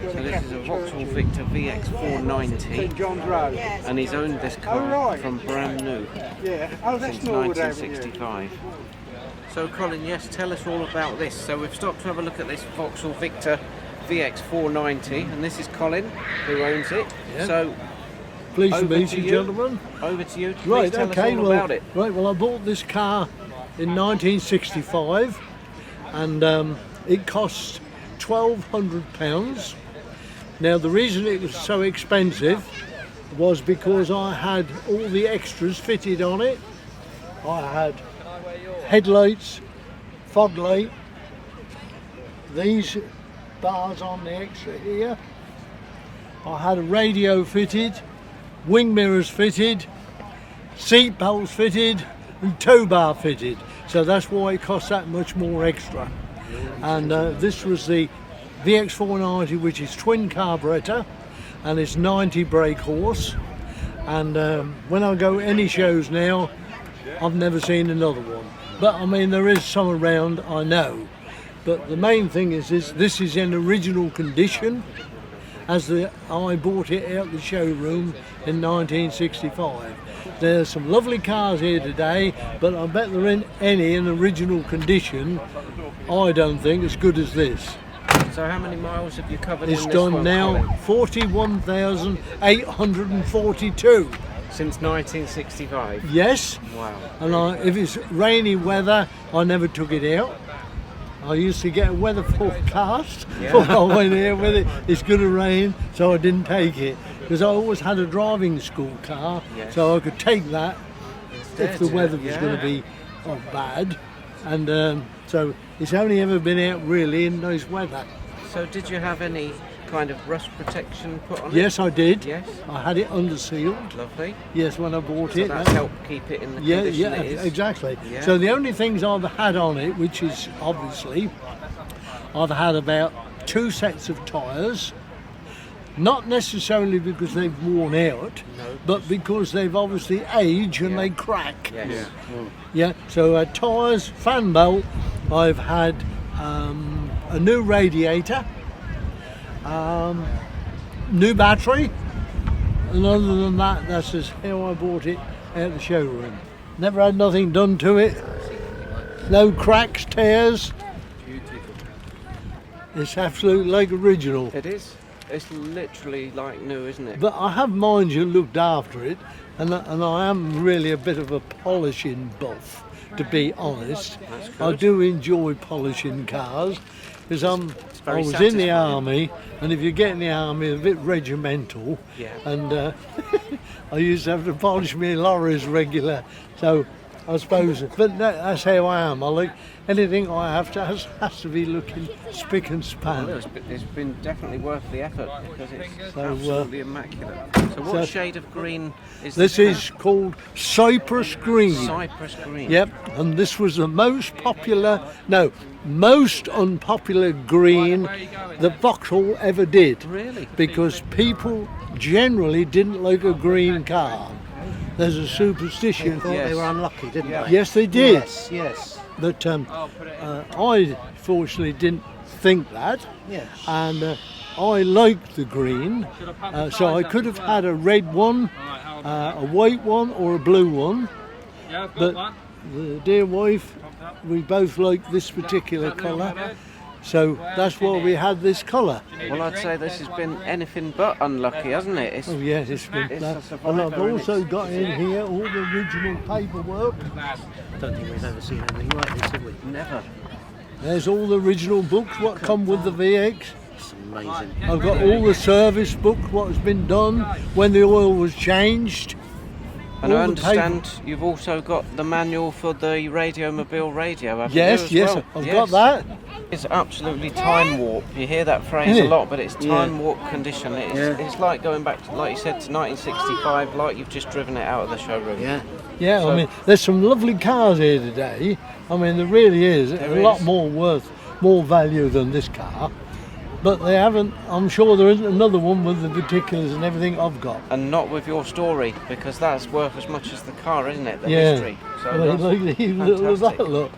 So this is a Vauxhall Victor VX490, and he's owned this car from brand new since 1965. So Colin, yes, tell us all about this. So we've stopped to have a look at this Vauxhall Victor VX490, and this is Colin who owns it. So pleased to meet you, gentlemen. Over to you. Please Right, tell okay, us all about it. Right, well, I bought this car in 1965, and it cost £1,200. Now, the reason it was so expensive was because I had all the extras fitted on it. I had headlights, fog light, these bars on the extra here. I had a radio fitted, wing mirrors fitted, seat belts fitted, and tow bar fitted. So that's why it cost that much more extra. And this was the VX490, which is twin carburetor, and it's 90 brake horse. And when I go any shows now, I've never seen another one. But I mean, there is some around, I know. But the main thing is this is in original condition, as I bought it out the showroom in 1965. There's some lovely cars here today, but I bet there ain't any in original condition. I don't think as good as this. So how many miles have you covered It's in this done one, now Colin? 41,842. Since 1965? Yes. Wow. And if it's rainy weather, I never took it out. I used to get a weather forecast when I went here with it. It's going to rain, so I didn't take it. Because I always had a driving school car, so I could take that if the weather was going to be bad. And so it's only ever been out really in nice weather. So did you have any kind of rust protection put on it? Yes, I did. Yes. I had it under sealed. Lovely. Yes, when I bought it. That's helped keep it in the condition it is. Exactly. Yeah. So the only things I've had on it, which is obviously, I've had about 2 sets of tyres. Not necessarily because they've worn out, but because they've obviously aged and they crack. Yes. Yeah. So tyres, fan belt. I've had a new radiator. New battery, and other than that, that's just how I bought it at the showroom. Never had nothing done to it. No cracks, tears. It's absolutely like original. It is. It's literally like new, isn't it? But I have, mind you, looked after it, and I am really a bit of a polishing buff, to be honest. I do enjoy polishing cars. Because I was in the army, and if you get in the army, a bit regimental, and I used to have to polish my lorries regular. So I suppose, but that's how I am. I like anything I have to has to be looking spick and span. Well, it's been definitely worth the effort because it's absolutely immaculate. So what shade of green is this? This is called Cypress Green. Cypress Green. Yep, and this was the most unpopular green that Vauxhall ever did. Really? Because people generally didn't like a green car. There's a superstition. They were unlucky, didn't they? Yes, they did. Yes, yes. But I fortunately didn't think that. Yes. And I liked the green, so I could have had a red one, a white one, or a blue one. But the dear wife, we both like this particular colour, so that's why we had this colour. Well, I'd say this has been anything but unlucky, hasn't it? Oh yes, it's been that. And I've also got in here all the original paperwork. I don't think we've ever seen anything like this, have we? Never. There's all the original books what come with the VX. It's amazing. I've got all the service book, what has been done, when the oil was changed. And I understand you've also got the manual for the Radiomobile radio, haven't yes, you? Yes, I've got that. It's absolutely time warp. You hear that phrase a lot, but it's time warp condition. It's like going back to, like you said, to 1965, like you've just driven it out of the showroom. Yeah, so, I mean, there's some lovely cars here today. I mean, there really is. A lot more worth more value than this car. But they haven't, I'm sure there isn't another one with the particulars and everything I've got. And not with your story, because that's worth as much as the car, isn't it? The Yeah. history. So Well, that's look at fantastic. that, look.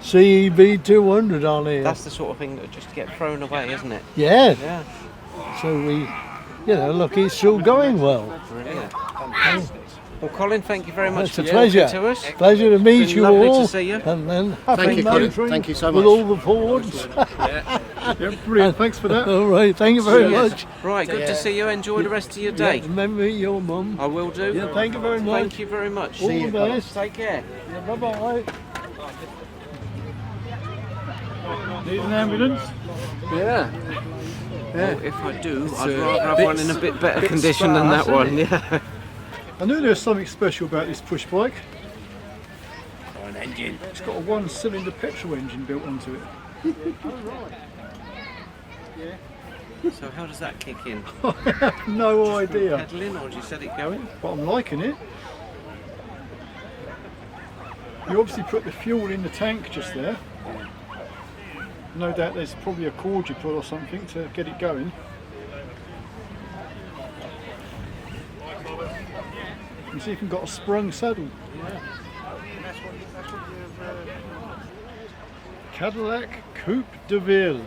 CEB 200 on here. That's the sort of thing that would just get thrown away, isn't it? Yeah. Yeah. So we, look, it's still going well. Brilliant. Fantastic. Well, Colin, thank you very much It's for a pleasure. talking to us. Pleasure to meet Been you lovely all. to see you. And then Thank you, Colin. motoring Thank you so with much. all the Fords. Yeah, brilliant. Thanks for that. All right, thank you very Yes. much. Right, good to see you. Enjoy the rest of your day. Yeah, remember your mum. I will do. Yeah, thank you very much. Thank you very much. All the best. Take care. Yeah, bye-bye. Need an ambulance? Yeah. Well, if I do, I'd a rather have bit one in a bit better bit condition than that sparse, one. isn't Yeah. I knew there was something special about this push bike. An engine. It's got a one-cylinder petrol engine built onto it. So how does that kick in? I have no idea, Pedaling, or do you set it going? but I'm liking it. You obviously put the fuel in the tank just there. No doubt there's probably a cord you put or something to get it going. You see, you can got a sprung saddle. Cadillac Coupe de Ville.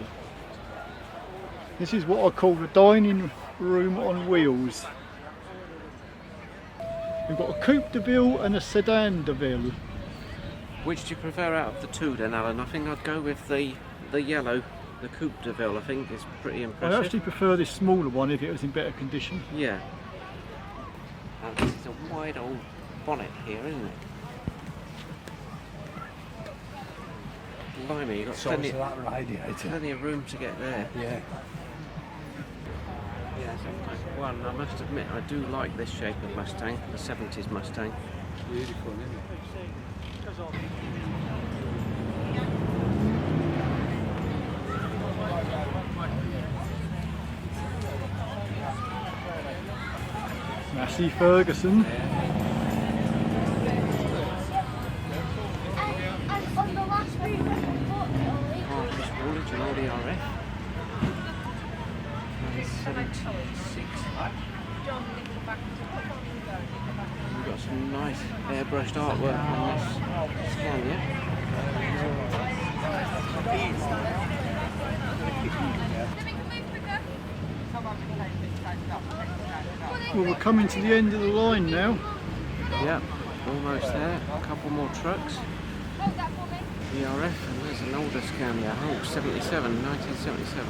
This is what I call the dining room on wheels. We've got a Coupe de Ville and a Sedan de Ville. Which do you prefer out of the two then, Alan? I think I'd go with the yellow, the Coupe de Ville. I think is pretty I impressive. actually prefer this smaller one if it was in better condition. Yeah. And this is a wide old bonnet here, isn't it? Blimey, you've got Size of that radiator. plenty of room to get there. Yeah. Yeah, so one, I must admit, I do like this shape of Mustang, the 70s Mustang. Beautiful, isn't it? Massey Ferguson. Harvest haulage and RDRF. 76. We've got some nice airbrushed artwork on this Scania. Well, we're coming to the end of the line now. Yep, almost there. A couple more trucks. ERF, and there's an older Scania. Oh, 77, 1977.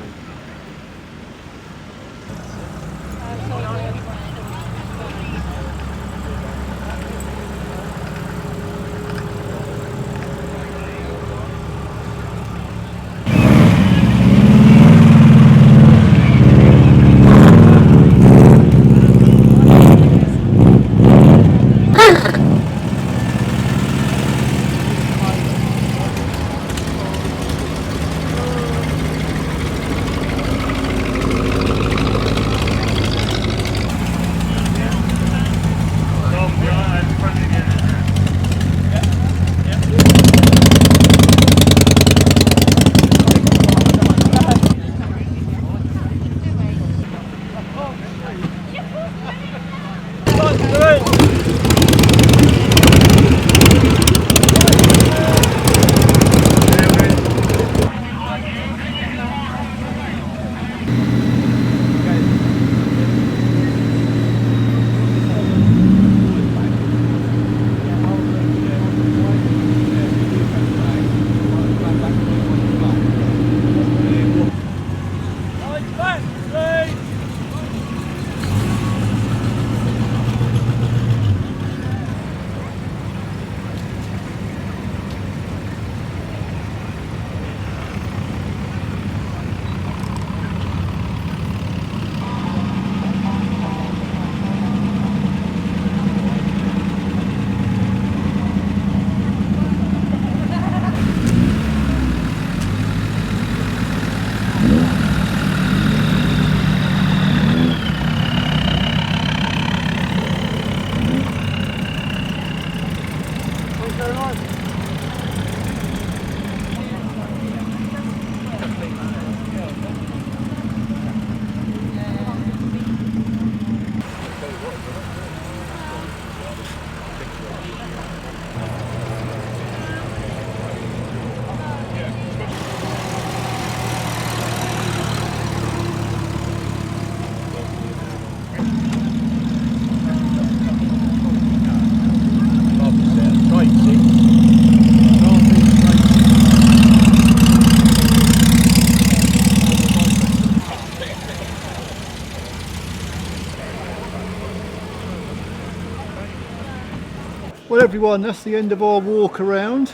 Well everyone, that's the end of our walk around.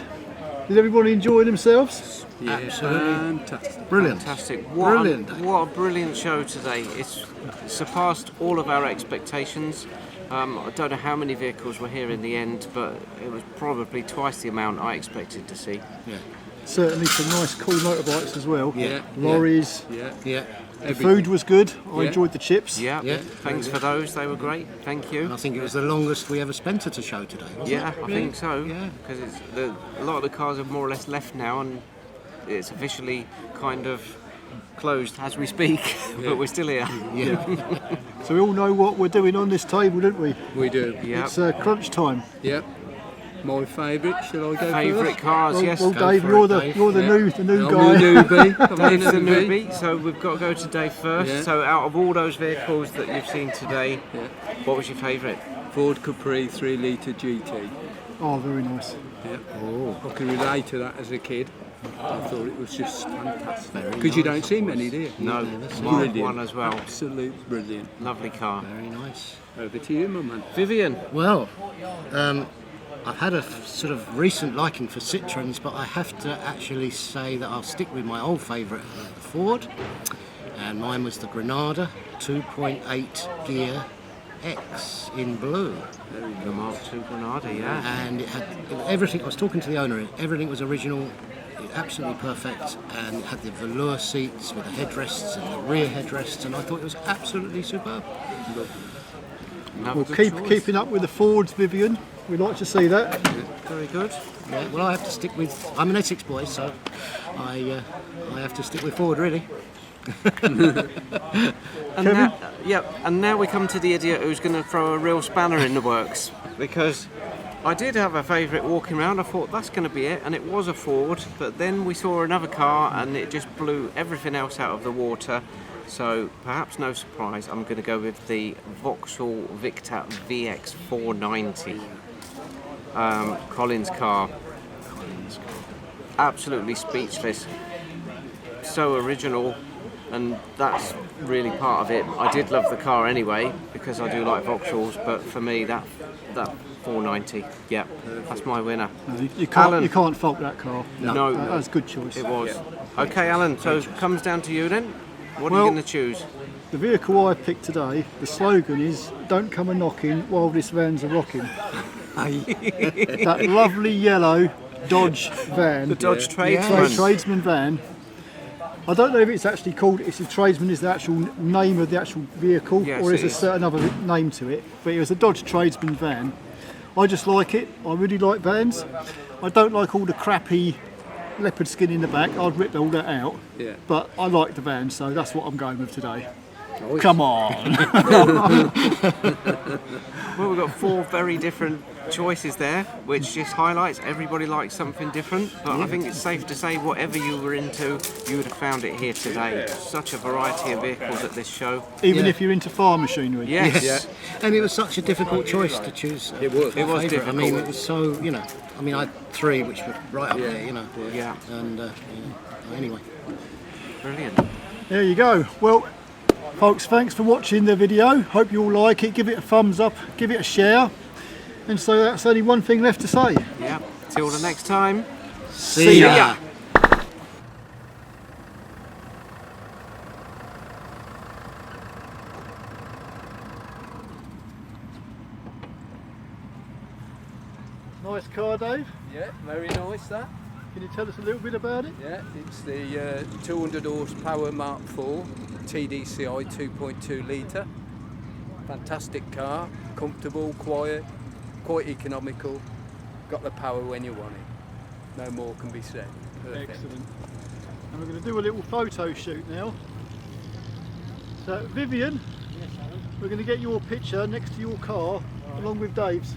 Did everybody enjoy themselves? Yeah, Absolutely. fantastic. Brilliant. Fantastic. Brilliant. What a brilliant show today. It's surpassed all of our expectations. I don't know how many vehicles were here in the end, but it was probably twice the amount I expected to see. Yeah. Certainly some nice cool motorbikes as well. Yeah. Lorries. Yeah. Yeah. The food was good. I Yeah. enjoyed the chips. Yeah, Yeah. thanks for those, they were great, thank you. And I think it was the longest we ever spent at a show today, wasn't Yeah, it? I think so, Yeah. because a lot of the cars have more or less left now and it's officially kind of closed as we speak, but we're still here. Yeah. So we all know what we're doing on this table, don't we? We do. Yeah. It's crunch time. Yep. My favourite. Shall I go Favourite first? cars, yes. Well, Go Dave, for you're it, the Dave. you're the Yeah. new I'm guy. a newbie. I'm Dave's a the newbie. newbie, so we've got to go to Dave first. Yeah. So out of all those vehicles that you've seen today, Yeah. what was your favourite? Ford Capri 3 litre GT. Oh, very nice. Yeah. Oh, I can relate to that as a kid. I thought it was just fantastic. Very Because you nice, don't see many, do you? No, never seen Mark Brilliant. one as well. Absolute brilliant. Lovely car. very nice. Over to you, my man. Vivian, Well, I've had a sort of recent liking for Citroens, but I have to actually say that I'll stick with my old favourite, the Ford. And mine was the Granada 2.8 gear X in blue. the Mark II Granada, yeah. And it had everything. I was talking to the owner. Everything was original, absolutely perfect, and it had the velour seats with the headrests and the rear headrests, and I thought it was absolutely superb. Another Well, good choice. keeping up with the Fords, Vivian. We'd like to see that. Very good. Yeah, well, I have to stick with. I'm an Essex boy, so I have to stick with Ford, really. And now we come to the idiot who's going to throw a real spanner in the works, because I did have a favourite walking around. I thought that's going to be it, and it was a Ford, but then we saw another car and it just blew everything else out of the water. So perhaps no surprise, I'm going to go with the Vauxhall Victor VX 490 Collins car. Absolutely speechless. So original, and that's really part of it. I did love the car anyway because I do like Vauxhalls, but for me that 490, yeah, that's my winner. No, you Alan. can't fault that car. No. That was a good choice. It was. Okay, Alan, so it comes down to you then. What are Well- you going to choose? The vehicle I picked today, the slogan is "Don't come a knocking while this van's a rocking." That lovely yellow Dodge van, The Dodge Tradesman. tradesman van. I don't know if it's actually called. It's a tradesman is the actual name of the actual vehicle, Yes, or is it a is. certain other name to it. But it was a Dodge tradesman van. I just like it. I really like vans. I don't like all the crappy leopard skin in the back. I'd rip all that out. Yeah. But I like the van, so that's what I'm going with today. Come on. Well, we've got four very different choices there, which just highlights everybody likes something different. But I think it's safe to say whatever you were into, you would have found it here today. Such a variety of vehicles at this show. Even Yeah. if you're into farm machinery. Yes. Yes. And it was such a difficult choice to choose. It was. It was favourite. I mean, difficult. it was so, you know. I mean, I had three, which were right up there, you know. Yeah. And anyway. Brilliant. There you go. Well, folks, thanks for watching the video. Hope you all like it. Give it a thumbs up. Give it a share. And so that's only one thing left to say. Yeah. Till the next time. See ya. Nice car, Dave. Yeah, very nice that. Can you tell us a little bit about it? Yeah, it's the 200 horsepower Mark IV TDCi 2.2 litre. Fantastic car, comfortable, quiet, quite economical. Got the power when you want it. No more can be said. Perfect. Excellent. And we're going to do a little photo shoot now. So, Vivian, we're going to get your picture next to your car, along with Dave's.